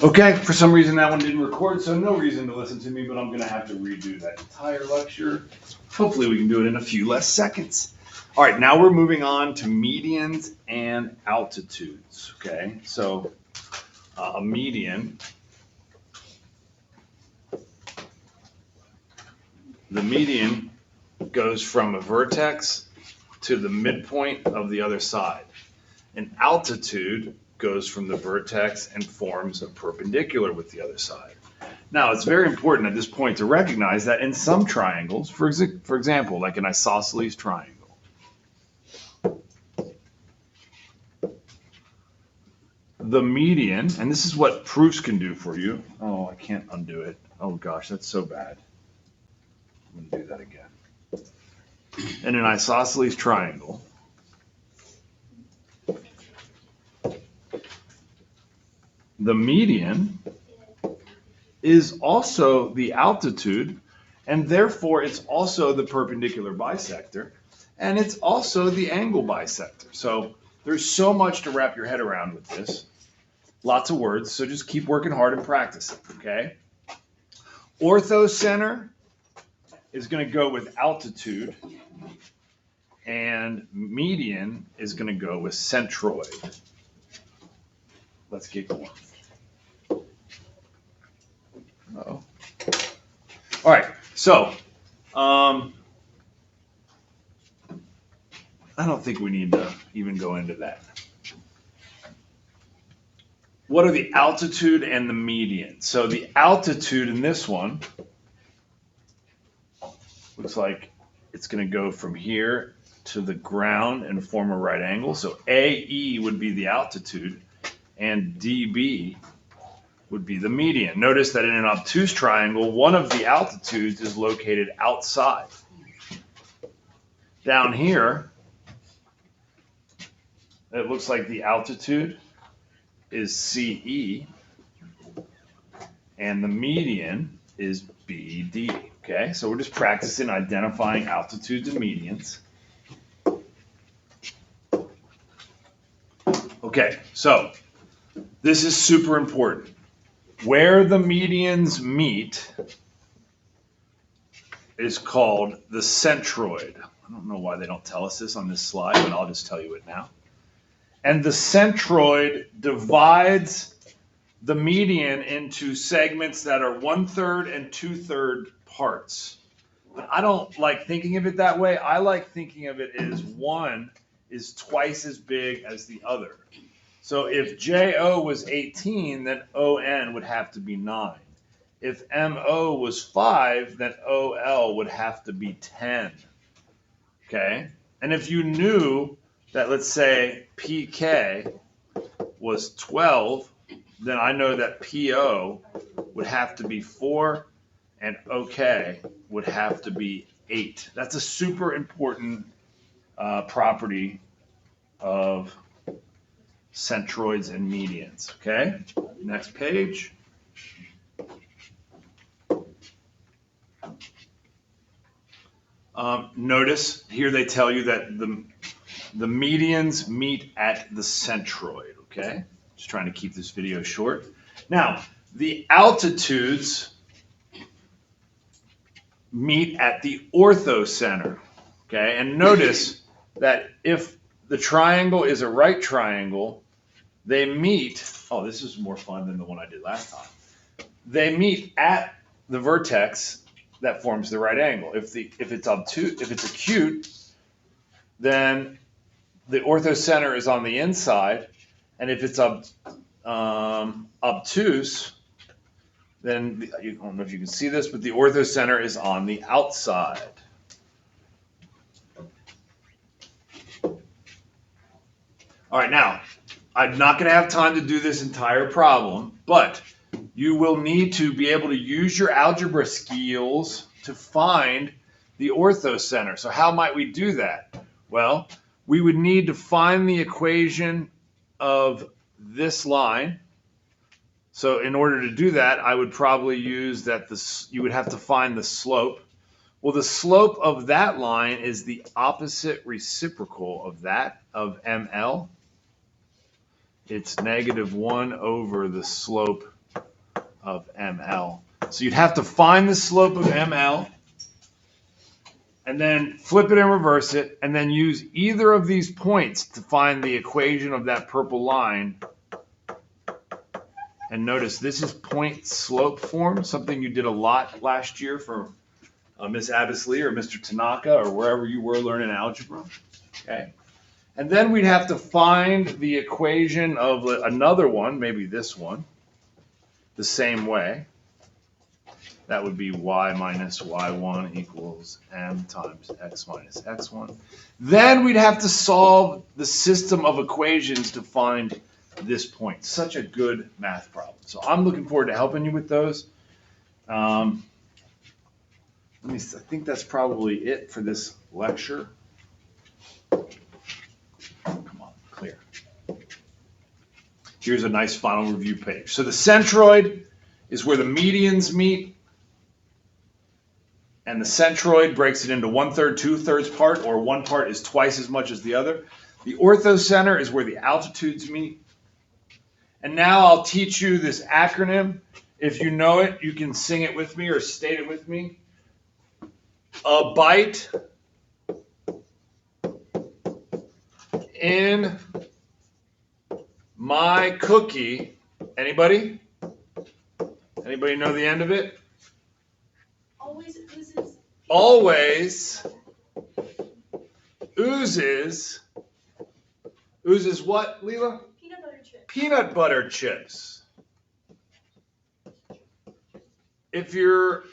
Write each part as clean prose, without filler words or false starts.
Okay, for some reason that one didn't record, so no reason to listen to me, but I'm going to have to redo that entire lecture. Hopefully we can do it in a few less seconds. All right, now we're moving on to medians and altitudes, okay? So a median, the median goes from a vertex to the midpoint of the other side. An altitude goes from the vertex and forms a perpendicular with the other side. Now, it's very important at this point to recognize that in some triangles, for example, like an isosceles triangle, the median, and this is what proofs can do for you. Oh, I can't undo it. Oh gosh, that's so bad. I'm going to do that again. In an isosceles triangle, the median is also the altitude, and therefore it's also the perpendicular bisector, and it's also the angle bisector. So there's so much to wrap your head around with this. Lots of words, so just keep working hard and practicing, okay? Orthocenter is going to go with altitude, and median is going to go with centroid. Let's get going. Uh-oh. All right, so I don't think we need to even go into that. What are the altitude and the median? So the altitude in this one looks like it's going to go from here to the ground and form a right angle. So AE would be the altitude, and DB would be the median. Notice that in an obtuse triangle, one of the altitudes is located outside. Down here, it looks like the altitude is CE, and the median is BD. Okay, so we're just practicing identifying altitudes and medians. Okay, so this is super important. Where the medians meet is called the centroid. I don't know why they don't tell us this on this slide, but I'll just tell you it now. And the centroid divides the median into segments that are 1/3 and 2/3 parts. But I don't like thinking of it that way. I like thinking of it as one is twice as big as the other. So if JO was 18, then ON would have to be 9. If MO was 5, then OL would have to be 10. Okay? And if you knew that, let's say, PK was 12, then I know that PO would have to be 4 and OK would have to be 8. That's a super important property of centroids and medians. Okay, next page. Notice here they tell you that the medians meet at the centroid. Okay, just trying to keep this video short. Now, the altitudes meet at the orthocenter. Okay, and notice that if the triangle is a right triangle, they meet, oh, this is more fun than the one I did last time. They meet at the vertex that forms the right angle. If it's acute, then the orthocenter is on the inside, and if it's obtuse, then I don't know if you can see this, but the orthocenter is on the outside. All right, now, I'm not going to have time to do this entire problem, but you will need to be able to use your algebra skills to find the orthocenter. So how might we do that? Well, we would need to find the equation of this line. So in order to do that, I would probably use that you would have to find the slope. Well, the slope of that line is the opposite reciprocal of that, of ML. it's -1 over the slope of ML. So you'd have to find the slope of ML, and then flip it and reverse it, and then use either of these points to find the equation of that purple line. And notice this is point slope form, something you did a lot last year for Miss Abbosley or Mr. Tanaka or wherever you were learning algebra. Okay. And then we'd have to find the equation of another one, maybe this one, the same way. That would be y minus y1 equals m times x minus x1. Then we'd have to solve the system of equations to find this point. Such a good math problem. So I'm looking forward to helping you with those. I think that's probably it for this lecture. Come on, clear. Here's a nice final review page. So the centroid is where the medians meet. And the centroid breaks it into 1/3, 2/3 part, or one part is twice as much as the other. The orthocenter is where the altitudes meet. And now I'll teach you this acronym. If you know it, you can sing it with me or state it with me. A bite in my cookie. Anybody? Anybody know the end of it? Always oozes. Oozes what, Leela? Peanut butter chips. Peanut butter chips. If you're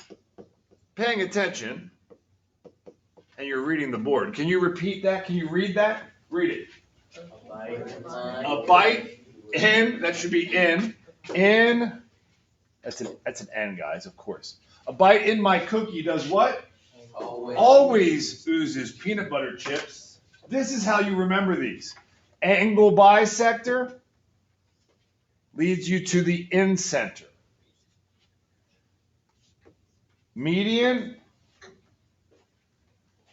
paying attention and you're reading the board, can you repeat that? Can you read that? Read it. A bite in, that should be in, that's an N, guys, of course. A bite in my cookie does what? Always oozes peanut butter chips. This is how you remember these. Angle bisector leads you to the in-center. Median,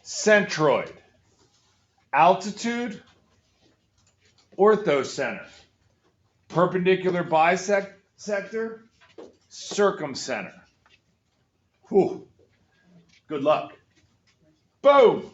centroid. Altitude, orthocenter. Perpendicular bisector, circumcenter. Whew. Good luck. Boom.